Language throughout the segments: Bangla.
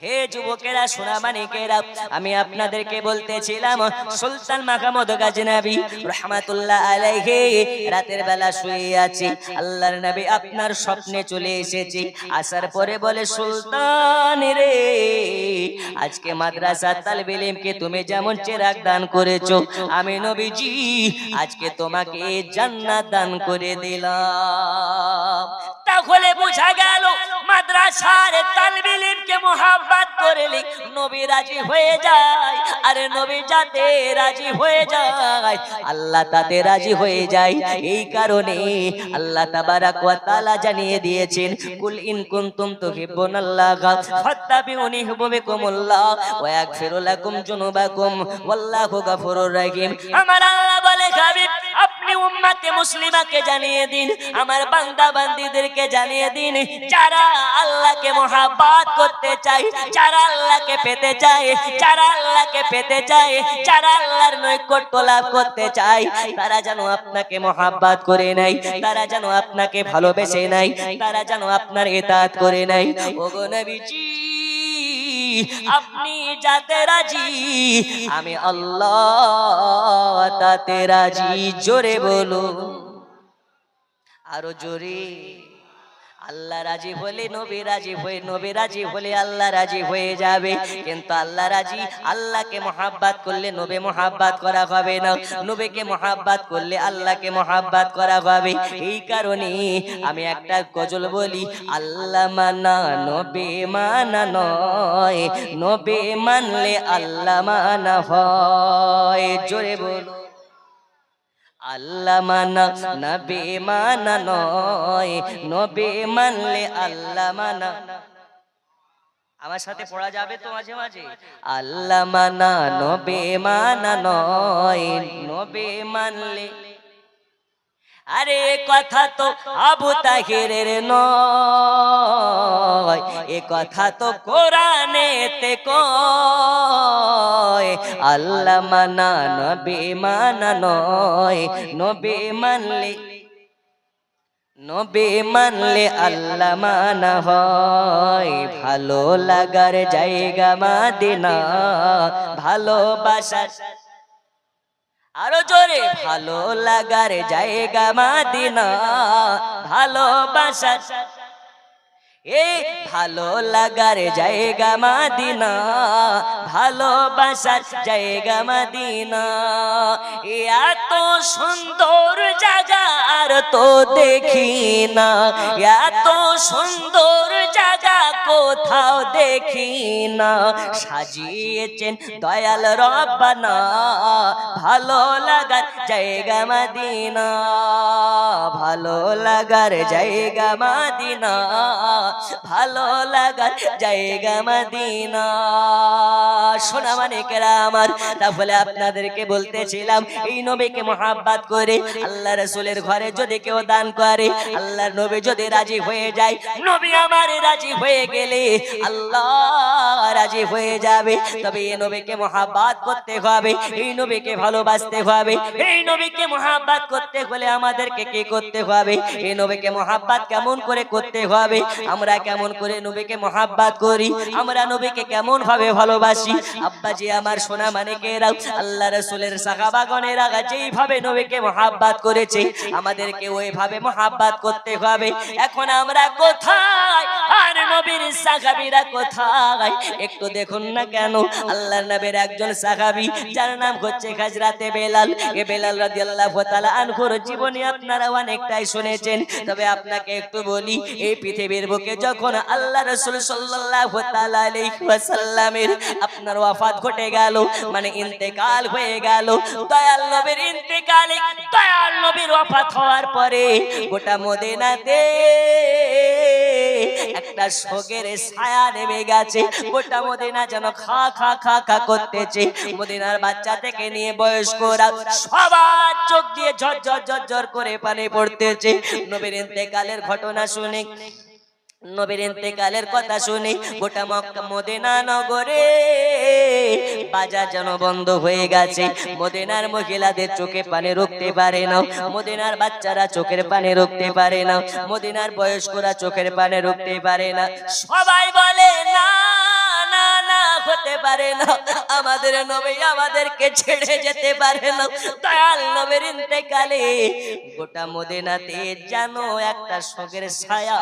হে যুবকেরা, সোনামানিকেরা, আমি আপনাদেরকে বলতেছিলাম সুলতান মাহমুদ গজনবী রাহমাতুল্লাহ আলাইহি রাতের বেলা শুয়ে আছে। আল্লাহর নবী আপনার স্বপ্নে চলে এসেছে। আসার পরে বলে, সুলতান রে, আজকে মাদ্রাসা তালিবে ইলমকে তুমি যেমন চেরাগ দান করেছো, আমি নবীজি আজকে তোমাকে জান্নাত দান করে দিলাম। তাহলে বোঝা গেল মাদ্রাসার তালিবে ইলমকে মোহাব্বত করলে নবী রাজি হয়ে যায়। আরে নবী যাতে রাজি হয়ে যায়, আল্লাহ তাতে রাজি হয়ে যায়। এই কারণে আল্লাহ তাবারাক ওয়া তাআলা জানিয়ে দিয়েছেন, কুল ইন কুনতুম তুহিব্বুনাল্লাহা ফাত্তাবিউনি ইউহিব্বুকুমুল্লাহ ওয়া ইয়াগফিরু লাকুম যুনুবাকুম ওয়াল্লাহু গফুরুর রহিম। আমার আল্লাহ বলে, হাবিব আপনি উম্মতে মুসলিমাকে জানিয়ে দিন, আমার বান্দা বান্দীদেরকে জানিয়ে দিন, যারা আল্লাহকে মোহাব্বত করতে চায়, যারা আল্লাহকে পেতে চায়, যারা আল্লাহকে পেতে চায়, যারা আল্লাহর নৈকট্য লাভ করতে চায়, তারা যেন আপনাকে মোহাব্বত করে নেয়, তারা যেন আপনাকে ভালোবেসে নেয়, তারা যেন আপনার ইতাআত করে নেয়। ওগো নবীজি, আপনি যাতে রাজি, আমি আল্লাহ তাতে রাজি। জোরে বলো, আরো জোরে। আল্লাহ রাজি হলে নবী রাজি হয়ে, নবী রাজি হলে আল্লাহ রাজি হয়ে যাবে। কিন্তু আল্লাহ রাজি, আল্লাহকে মোহাব্বত করলে নবী মোহাব্বত করা হবে না, নবীকে মোহাব্বত করলে আল্লাহকে মোহাব্বত করা হবে। এই কারণে আমি একটা গজল বলি, আল্লাহ মানা নবী মানা নয়, নবী মানলে আল্লাহ মানা হয়। জোরে বলো, আল্লাহ মানা নবী মানা নয়, নবী মানলে আল্লাহ মানা। আমার সাথে পড়া যাবে তো মাঝে মাঝে? আল্লাহ মানা নবী মানা নয়, নবী মানলে। আরে কথা তো আবু তাহেরের নয়, এ কথা তো কোরআনেতে কয়। আল্লাহ মানা নবী মানা নয়, নবী মানলে, নবী মানলে আল্লাহ মানা হয়। ভালো লাগার জায়গা মদিনা, ভালোবাসা, আরো জোরে, ভালো লাগার জায়গা মদিনা, ভালোবাসা, এই ভালো লাগার জায়গা মদিনা, ভালোবাসার জায়গা মদিনা। এত সুন্দর জায়গা আর তো দেখি না, এত সুন্দর জায়গা কোথাও দেখি না। সাজিয়েছেন দয়াল রব্বানা, ভালো লাগার জায়গা মদিনা, ভালো লাগার জায়গা মদিনা, ভালো লাগার জায়গা মদিনা। সোনা মানিকেরা আমার, তাহলে আপনাদেরকে বলতেছিলাম, এই নবীকে মোহাব্বত করে আল্লাহ রাসূলের ঘরে যদি কেউ দান করে, আল্লাহর নবী যদি রাজি হয়ে যায়, নবী আমার রাজি হয়ে গেলে আল্লাহ রাজি হয়ে যাবে। তবে এই নবীকে মোহাব্বত করতে হবে, এই নবীকে ভালোবাসতে হবে। এই নবীকে মোহাব্বত করতে হলে আমাদেরকে কি করতে হবে? এই নবীকে মোহাব্বত কেমন করে করতে হবে? আমরা কেমন করে নবীকে মোহাব্বত করি, আমরা নবীকে কেমন ভাবে ভালোবাসি? আব্বাজি আমার, সোনা মানিকেরা, আল্লাহ রাসূলের সাহাবাগণেরা যেইভাবে নবীকে মোহাব্বত করেছে, আমাদেরকে ওইভাবে মোহাব্বত করতে হবে। এখন আমরা কোথায় আর নবীর সাহাবীরা কোথায়? একটু দেখুন না কেন, আল্লাহর নবীর একজন সাহাবী যার নাম হচ্ছে হযরতে বেলাল। এ বেলাল রাদিয়াল্লাহু তাআলা আনহুর জীবনী আপনারা অনেকটাই শুনেছেন। তবে আপনাকে একটু বলি, এই পৃথিবীর বুকে যখন আল্লাহ রাসূল সাল্লাল্লাহু তাআলা আলাইহি ওয়াসাল্লামের আপনার ওয়াফাত ঘটে গেল, মানে ইন্তেকাল হয়ে গেল, দয়াল নবীর ইন্তেকালে, দয়াল নবীর ওয়াফাত হওয়ার পরে গোটা মদিনাতে একটা শোকের ছায়া নেমে গেছে। গোটা মদিনা যেন খা খা খা খা করতেছে। মদিনার বাচ্চা থেকে নিয়ে বয়স্করা সবার চোখ দিয়ে ঝরঝর ঝরঝর করে পানি পড়তেছে। নবীর ইন্তেকালের ঘটনা শুনে, নবীর ইন্তেকালের কথা শুনে গোটা মক্কা মদিনা নগরে বাজার যেন বন্ধ হয়ে গেছে। মদিনার মহিলাদের চোখে পানি রুখতে পারে না, মদিনার বাচ্চারা চোখের পানি রুখতে পারে না, মদিনার বয়স্করা চোখের পানি রুখতে পারে না। সবাই বলে না না হতে পারে না, আমাদের নবী আমাদেরকে ছেড়ে যেতে পারে না। দয়াল নবীর ইন্তেকালে গোটা মদিনাতে যেন একটা শোকের ছায়া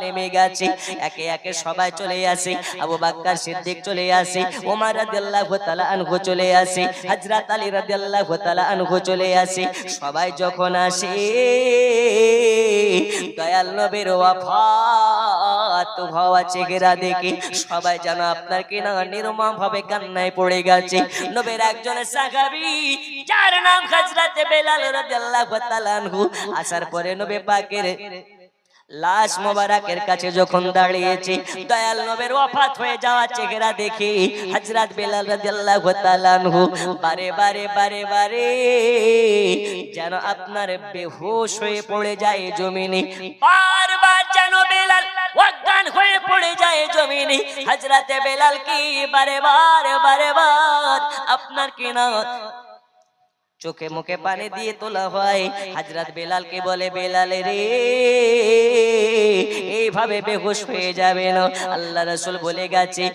নেমে গেছে। একে একে সবাই চলে আসে, আবু বকর সিদ্দিক চলে আসে, ওমর রাদিয়াল্লাহু তাআলা আনহু চলে আসে, হযরত আলী রাদিয়াল্লাহু তাআলা আনহু চলে আসে। সবাই যখন আসে দয়াল নবীর ওয়াফাত হওয়া চেহারা দেখে সবাই যেন আপনার কিনা নির্মম ভাবে কান্নায় পড়ে গেছে। নবীর একজন সাহাবী যার নাম হযরত বেলাল রাদিয়াল্লাহু তাআলা আনহু আসার পরে নবী পাকের লাশ মোবারকের কাছে যখন দাঁড়িয়েছে, দয়াল নবীর ওয়াফাত হয়ে যাওয়া চেহারা দেখে হযরত বেলাল রাদিয়াল্লাহু তাআলা আনহু বারে বারে বারে বারে যেন আপনার বেহুশ হয়ে পড়ে যায় জমিনে, বারবার যেন বেলাল অজ্ঞান হয়ে পড়ে যায় জমিনে। হযরত বেলাল কি বারে বারে আপনার কিনা চোখে মুখে পানি দিয়ে তোলা হয়। হযরত বেলালকে বলে, বেলাল রে এইভাবে বেহুশ হয়ে যাবে না। আল্লাহ রাসূল বলে গেছে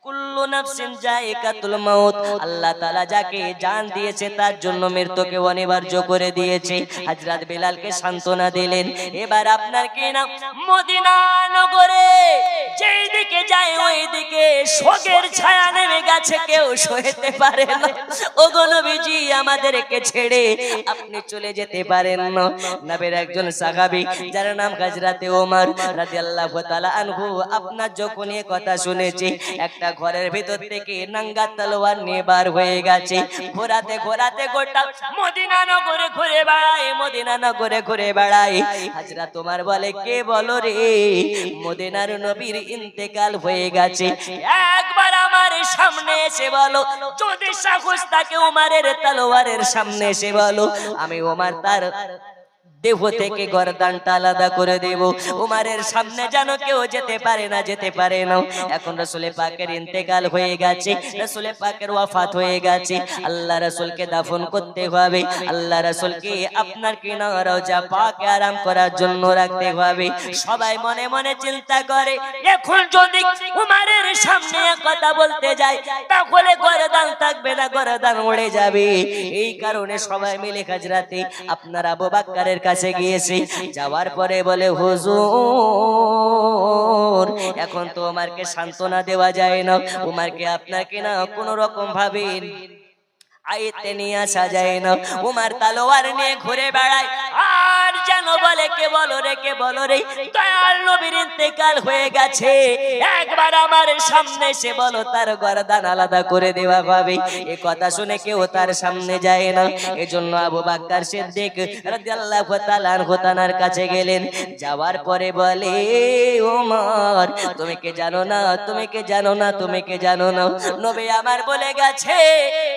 কুল্লু নাফসিন যায়িকাতুল মাউত, আল্লাহ তাআলা যাকে জান দিয়েছে তার জন্য মৃত্যুকে অনিবার্য করে দিয়েছে। হযরত বেলালকে সান্ত্বনা দিলেন। এবার আপনার কি না মদিনা নগরে যেই দিকে যায় ওই দিকে শোকের ছায়া নেমে গেছে, কেউ সইতে পারে না। ওগো নবীজি আমাদেরকে ছেড়ে আপনি চলে যেতে পারেন না। নবীর একজন সাহাবী যার নাম হযরত ওমর রাদিয়াল্লাহু তাআলা আনহু আপনার যখন এই কথা শুনেছে একটা ঘরের ভিতর থেকে নাঙ্গা তলোয়ার নিয়ে বার হয়ে গেছে। ঘোরাতে ঘোরাতে গোটা মদিনা নগরে ঘুরে বেড়ায়, মদিনা নগরে ঘুরে বেড়ায়। হযরত ওমর বলে, কে বলো রে মদিনার নবীর ইন্তেকাল হয়ে গেছে, একবার আমার সামনে এসে বলো। যদি সাহস থাকে ওমরের তলোয়ারের সামনে এসে বলো, আমি ওমর তার দেহ থেকে গর্দানটা আলাদা করে দেব। উমারের সামনে যেন কেউ যেতে পারে না, যেতে পারে না। এখন রাসূল পাকের ইন্তেকাল হয়ে গেছে, রাসূল পাকের ওয়াফাত হয়ে গেছে। আল্লাহ রাসূলকে দাফন করতে হবে, আল্লাহ রাসূলকে আপনার কিনা রওজা পাকে আরাম করার জন্য রাখতে হবে। সবাই মনে মনে চিন্তা করে এখন যদি উমারের সামনে কথা বলতে যায় তাহলে গর্দান থাকবে না, গর্দান উড়ে যাবে। এই কারণে সবাই মিলে হযরতে আপনার আবু বকরের কাছে গিয়েছে। যাওয়ার পরে বলে, হুজুর এখন তো উমারকে সান্ত্বনা দেওয়া যায় না, উমারকে আপনাকে না কোন রকম ভাবে আইতে নিয়ে আসা যায় না। উমার তলোয়ার নিয়ে ঘুরে বেড়ায় আর যেন বলে, কে বলো রে, কে বলো রে দয়াল নবীর ইন্তেকাল হয়ে গেছে, একবার আমার সামনে এসে বলো তার গর্দান আলাদা করে দেওয়া হবে। এই কথা শুনে কেউ তার সামনে যায় না। এজন্য আবু বকর সিদ্দিক রাদিয়াল্লাহু তাআলা আনহু তার কাছে গেলেন। যাওয়ার পরে বলে, ওমর তুমি কে জানো না, তুমি কে জানো না, তুমি কে জানো না, নবী আমার বলে গেছে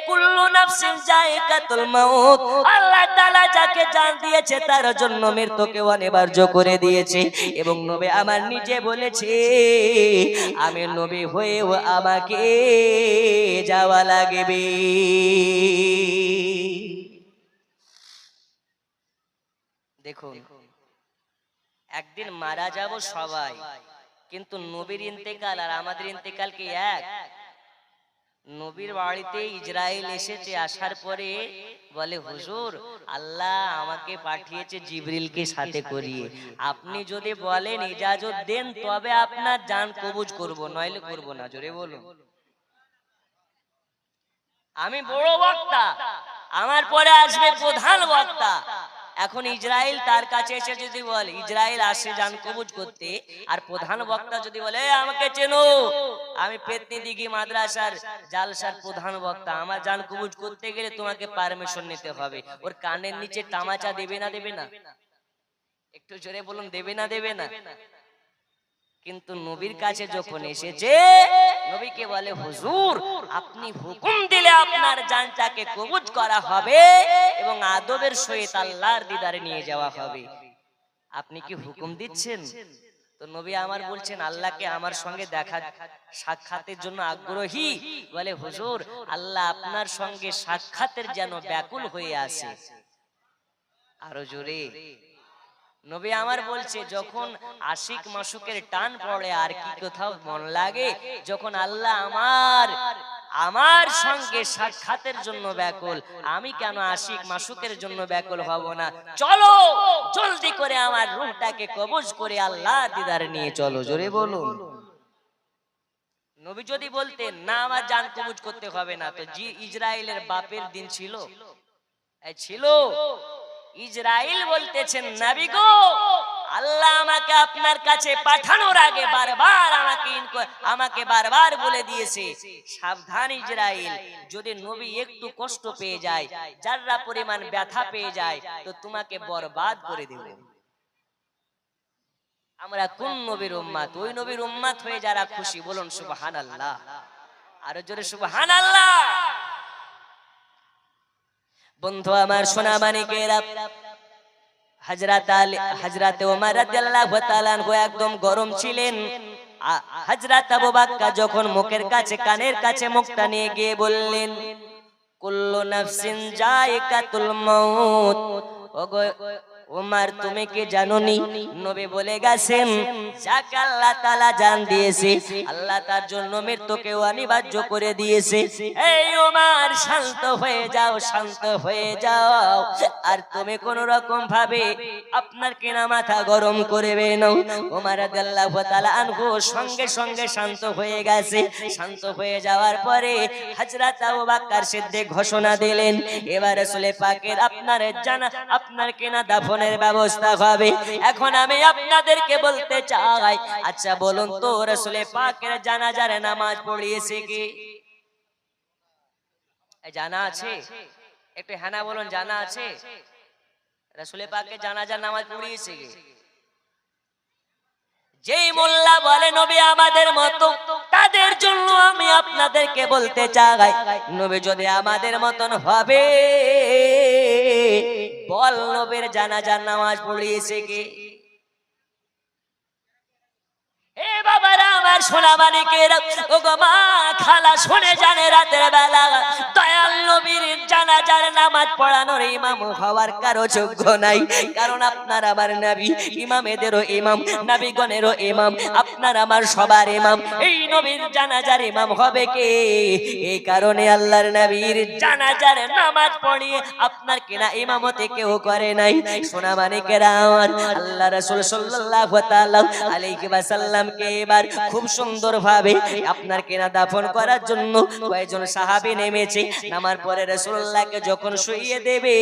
কুল্লু নাফসিন যায়িকাতুল মাউত, আল্লাহ তাআলা যাকে জান দিয়েছে তার জন্য মৃত্যুকে অনিবার্য করে দিয়েছে। এবং নবী আমার নিজে বলেছে আমি নবী হয়েও আমাকে যাওয়া লাগবে। দেখুন একদিন মারা যাব সবাই, কিন্তু নবীর ইন্তেকাল আর আমাদের ইন্তেকাল কি এক? নবীর বাড়িতে ইসরাইল এসেছে, আসার পরে বলে, হুজুর আল্লাহ আমাকে পাঠিয়েছে জিবরিলকে সাথে করিয়ে, আপনি যদি বলেন ইজাজত দেন তবে আপনার জান কবুজ করব, নইলে করব না। জোরে বলুন। আমি বড় বক্তা, আমার পরে আসবে প্রধান বক্তা। এখন ইসরাইল তার কাছে এসে যদি বলে, ইসরাইল আসে জান কবুজ করতে, আর প্রধান বক্তা যদি বলে আমাকে চেনো, আমি পেতনি দিঘি মাদ্রাসার জালসার প্রধান বক্তা, আমার জান কবুজ করতে গেলে তোমাকে পারমিশন নিতে হবে। ওর কানের নিচে তামাচা দেবে না, দেবে না? একটু জোরে বলুন, দেবে না, দেবে না? কিন্তু নবীর কাছে যখন এসেছে নবীকে বলে, হুজুর আপনি হুকুম দিলে আপনার জানটাকে কবুজ করা হবে এবং আদবের সহিত আল্লাহর দিদারে নিয়ে যাওয়া হবে, আপনি কি হুকুম দিচ্ছেন? তো নবী আমার বলছেন আল্লাহকে আমার সঙ্গে দেখা সাক্ষাতের জন্য আগ্রহী। বলে, হুজুর আল্লাহ আপনার সঙ্গে সাক্ষাতের যেন ব্যাকুল হয়ে আছে। আরো জোরে। নবী আমার বলছে যখন আশিক মাসুকের টান পড়ে আর কি কোথাও মন লাগে, যখন আল্লাহ আমার সঙ্গে সাক্ষাতের জন্য ব্যাকুল, আমি কেন আশিক মাসুকের জন্য ব্যাকুল হব না? চলো জলদি করে আমার রূহটাকে কবজ করে আল্লাহ দিদার নিয়ে চলো, জোরে বলুন। নবী যদি বলতেন না আমার জান কবজ করতে হবে না, তো ইসরায়েলের বাপের দিন ছিল ছিল। ইসরাইল বলতেছেন নবী গো, আল্লাহ আমাকে আপনার কাছে পাঠানোর আগে আমাকে বারবার বলে দিয়েছে, সাবধান ইসরাইল, যদি নবী একটু কষ্ট পেয়ে যায়, যারা পরিমাণ ব্যথা পেয়ে যায়, তো তোমাকে বরবাদ করে দেবে। আমরা কোন নবীর উম্মত? ওই নবীর উম্মত হয়ে যারা খুশি, বলুন সুবহানাল্লাহ, আরো জোরে সুবহানাল্লাহ। বন্ধু আমার, সোনা মানিকেরা, হযরত ওমর রাদিয়াল্লাহু তাআলা আনহু একদম গরম ছিলেন। হযরত আবু বকর যখন মুখের কাছে, কানের কাছে মুখটা নিয়ে গিয়ে বললেন, কুল্লু নাফসিন যায়িকাতুল মাউত। ওগো ওমর, তুমি কি জানোনি নবী বলে গেছেন যাকে আল্লাহ তাআলা জান দিয়েছে, আল্লাহ তার জন্য মৃত্যুকে অনিবার্য করে দিয়েছে। এই ওমর, শান্ত হয়ে যাও, শান্ত হয়ে যাও। আর তুমি কোন রকম ভাবে আপনার কিনা মাথা গরম করবে না। ওমর রাদিয়াল্লাহু তাআলা আনহু সঙ্গে সঙ্গে শান্ত হয়ে গেছে। শান্ত হয়ে যাওয়ার পরে হযরত আবু বকর সিদ্দিক ঘোষণা দিলেন, এবার রাসূল পাকের আপনার কিনা দাফন ব্যবস্থা হবে। এখন আমি আপনাদেরকে বলতে চাই, আচ্ছা বলুন তো রাসূল পাকের জানাজার নামাজ পড়িয়েছে কি? জানা আছে? একটু হ্যাঁ না বলুন, জানা আছে? রাসূল পাকের জানাজার নামাজ পড়িয়েছে কি? যেই মোল্লা বলে নবী আমাদের মতো, তাদের জন্য আমি আপনাদেরকে বলতে চাই, নবী যদি আমাদের মতন হবে, বল নবীর জানাজার নামাজ পড়িয়েছে কি? এ বাবারা আমার, সোনা মানিকেরা, ওগো মা খালা, শুনে জানে রাতের বেলা দয়াল নবীর জানাজার নামাজ পড়ানোর ইমাম হওয়ার কারো যোগ্য নাই। কারণ আপনার আমার নবী ইমামেদেরও ইমাম, নবীগণেরও ইমাম, আপনার আমার সবার ইমাম। এই নবীর জানাজার ইমাম হবে কে? এই কারণে আল্লাহর নবীর জানাজার নামাজ পড়িয়ে আপনার কিনা ইমামতে কেউ করে নাই। সোনা মানিকেরা আমার, আল্লাহ রাসূল সাল্লাল্লাহু তাআলা আলাইহি ওয়াসাল্লাম কে এবার খুব সুন্দর ভাবে আপনার কিনা দাফন করার জন্য কয়েকজন সাহাবী নেমেছে। নামার পরে রাসূলুল্লাহকে যখন শুইয়ে দেবে,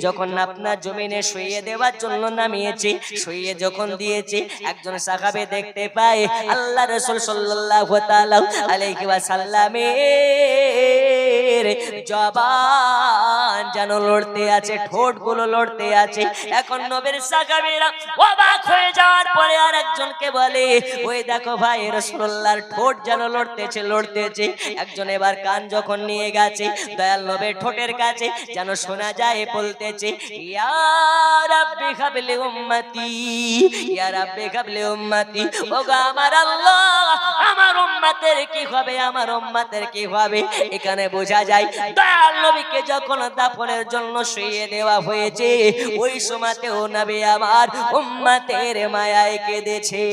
যখন আপনার জমিনে শুইয়ে দেওয়ার জন্য নামিয়েছে, শুইয়ে যখন দিয়েছে, একজন সাহাবী দেখতে পায় আল্লাহ রাসূল সাল্লাল্লাহু তাআলা আলাইহি ওয়াসাল্লামের জবান যেন লড়তে আছে, ঠোঁটগুলো লড়তে আছে। এখন নবীর সাহাবীরা অবাক হয়ে যাওয়ার পরে আরেকজনকে বলে, ওই দেখো ভাই, রাসূলুল্লাহর ঠোঁট যেন লড়তেছে। একজন এবার কান যখন নিয়ে গেছে দয়াল নবীর ঠোঁটের কাছে, যেন শোনা যায় বলতেছে, ইয়া রাব্বি হাবলি উম্মতি, ইয়া রাব্বি হাবলি উম্মতি। ওগো আমার আল্লাহ, আমার উম্মতের কি হবে, আমার উম্মতের কি হবে? এখানে বোঝা যায় দয়াল নবীকে যখন দাফনের জন্য শুইয়ে দেওয়া হয়েছে, ওই সময়তেও নবী আমার উম্মতের মায়ায় কেঁদেছে।